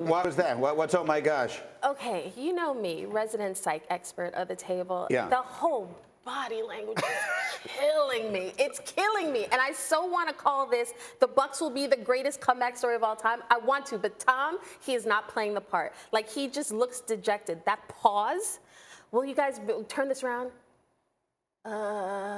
What was that? What's oh my gosh? Okay, you know me, resident psych expert of the table. Yeah. The whole body language is killing me. It's killing me. And I so want to call this the Bucs will be the greatest comeback story of all time. I want to, but Tom, he is not playing the part. Like, he just looks dejected. That pause, will you guys turn this around?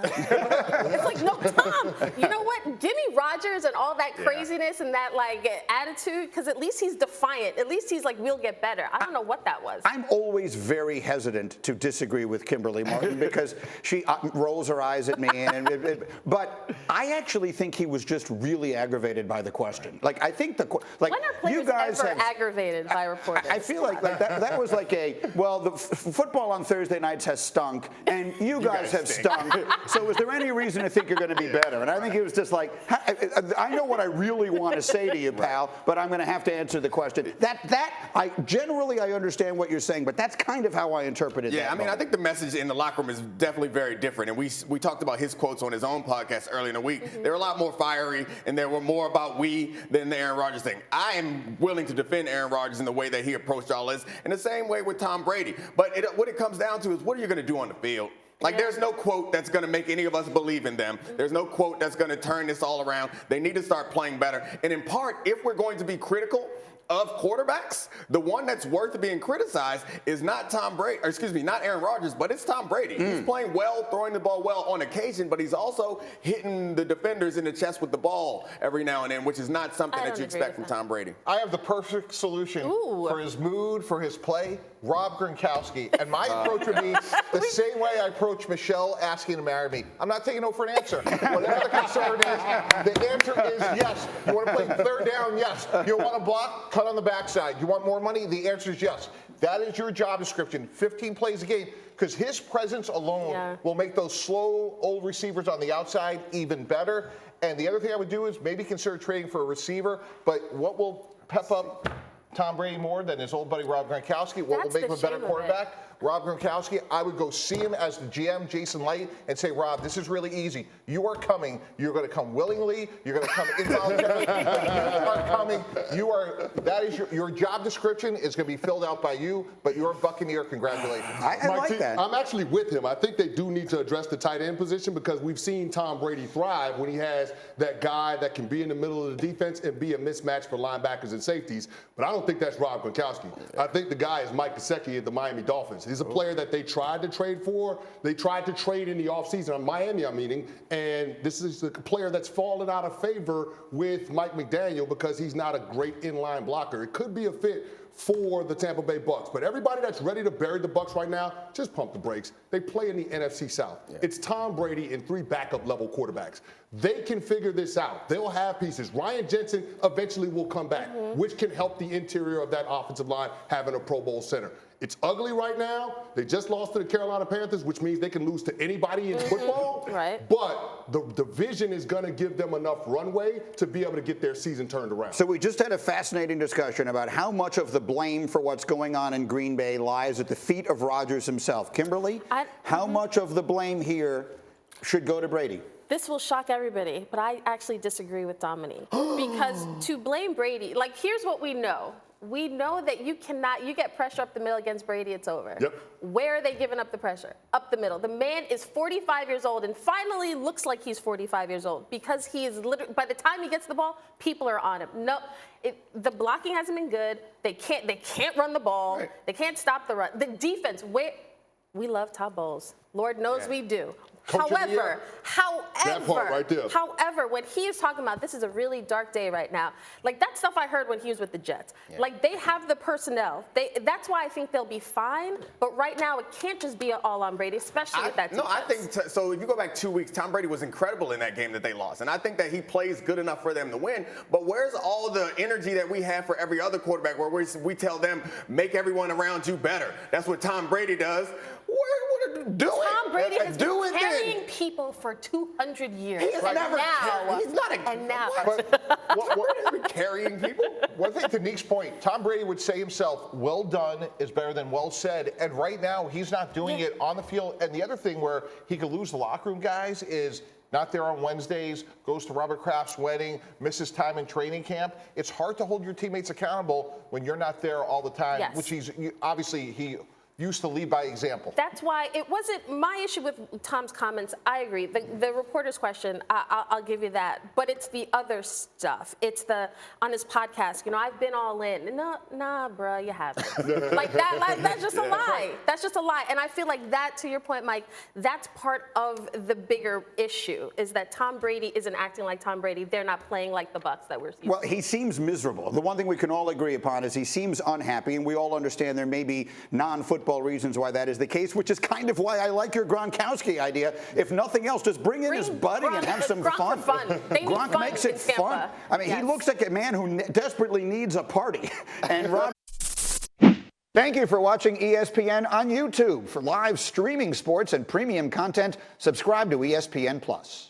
It's like, no, Tom, you know what? Give me Rodgers and all that craziness and that, like, attitude, because at least he's defiant. At least he's like, we'll get better. I don't know what that was. I'm always very hesitant to disagree with Kimberly Martin because she rolls her eyes at me. But I actually think he was just really aggravated by the question. Like, I think when are players you guys ever have aggravated by reporters? I feel like that was like the football on Thursday nights has stunk, and you guys have stunk. So is there any reason to think you're going to be better? And I think it was just like, I know what I really want to say to you, pal, but I'm going to have to answer the question. I understand what you're saying, but that's kind of how I interpreted it. Yeah, I mean, I think the message in the locker room is definitely very different. And we talked about his quotes on his own podcast earlier in the week. Mm-hmm. They were a lot more fiery, and they were more about we than the Aaron Rodgers thing. I am willing to defend Aaron Rodgers in the way that he approached all this, in the same way with Tom Brady. But what it comes down to is, what are you going to do on the field? Like, there's no quote that's going to make any of us believe in them. There's no quote that's going to turn this all around. They need to start playing better. And in part, if we're going to be critical of quarterbacks, the one that's worth being criticized is not not Aaron Rodgers, but it's Tom Brady. He's playing well, throwing the ball well on occasion, but he's also hitting the defenders in the chest with the ball every now and then, which is not something that you expect from Tom Brady. I have the perfect solution for his mood, for his play. Rob Gronkowski. And my approach would be the same way I approach Michelle asking to marry me. I'm not taking no for an answer. Whatever the concern is, the answer is yes. You want to play third down? Yes. You want to block? Cut on the backside. You want more money? The answer is yes. That is your job description. 15 plays a game. Because his presence alone will make those slow old receivers on the outside even better. And the other thing I would do is maybe consider trading for a receiver. But what will pep up Tom Brady more than his old buddy Rob Gronkowski? What will make him a better quarterback? Rob Gronkowski, I would go see him as the GM, Jason Light, and say, Rob, this is really easy. You are coming. You're going to come willingly. You're going to come involuntarily. You are coming. That is your job description is going to be filled out by you, but you're a Buccaneer. Congratulations. I like that. I'm actually with him. I think they do need to address the tight end position because we've seen Tom Brady thrive when he has that guy that can be in the middle of the defense and be a mismatch for linebackers and safeties. But I don't think that's Rob Gronkowski. I think the guy is Mike Gesicki at the Miami Dolphins. He's a player that they tried to trade for. They tried to trade in the offseason, on Miami, I'm meaning, and this is a player that's fallen out of favor with Mike McDaniel because he's not a great inline blocker. It could be a fit for the Tampa Bay Bucs. But everybody that's ready to bury the Bucs right now, just pump the brakes. They play in the NFC South. Yeah. It's Tom Brady and 3 backup level quarterbacks. They can figure this out. They'll have pieces. Ryan Jensen eventually will come back, which can help the interior of that offensive line having a Pro Bowl center. It's ugly right now. They just lost to the Carolina Panthers, which means they can lose to anybody in football. Right. But the division is going to give them enough runway to be able to get their season turned around. So we just had a fascinating discussion about how much of the blame for what's going on in Green Bay lies at the feet of Rodgers himself. Kimberly, how much of the blame here should go to Brady? This will shock everybody, but I actually disagree with Dominique. Because to blame Brady, like, here's what we know. We know that you get pressure up the middle against Brady, it's over. Yep. Where are they giving up the pressure? Up the middle. The man is 45 years old and finally looks like he's 45 years old because he is literally, by the time he gets the ball, people are on him. No, the blocking hasn't been good. They can't run the ball. Right. They can't stop the run. The defense, we love Todd Bowles. Lord knows we do. However, that part right there. However, when he is talking about this is a really dark day right now, like that stuff I heard when he was with the Jets. Yeah. Like they have the personnel. That's why I think they'll be fine. But right now it can't just be all on Brady, especially with that defense. No, I think so. If you go back 2 weeks, Tom Brady was incredible in that game that they lost, and I think that he plays good enough for them to win. But where's all the energy that we have for every other quarterback, where we tell them make everyone around you better? That's what Tom Brady does. Tom Brady has been carrying people for 200 years. He's not carrying people. One thing to Nick's point, Tom Brady would say himself, well done is better than well said. And right now, he's not doing it on the field. And the other thing where he could lose the locker room, guys, is not there on Wednesdays, goes to Robert Kraft's wedding, misses time in training camp. It's hard to hold your teammates accountable when you're not there all the time, Yes. which he used to lead by example. That's why it wasn't my issue with Tom's comments. I agree. The reporter's question, I'll give you that. But it's the other stuff. It's on his podcast, I've been all in. Nah, bruh, you haven't. That's just a lie. That's just a lie. And I feel like that, to your point, Mike, that's part of the bigger issue, is that Tom Brady isn't acting like Tom Brady. They're not playing like the Bucs that we're seeing. Well, he seems miserable. The one thing we can all agree upon is he seems unhappy, and we all understand there may be non-football reasons why that is the case, which is kind of why I like your Gronkowski idea. If nothing else, just bring in his buddy and have some Gronk for fun. They need Gronk fun makes it in Tampa. fun. I mean, Yes. he looks like a man who desperately needs a party. And Rob. Thank you for watching ESPN on YouTube. For live streaming sports and premium content, subscribe to ESPN+.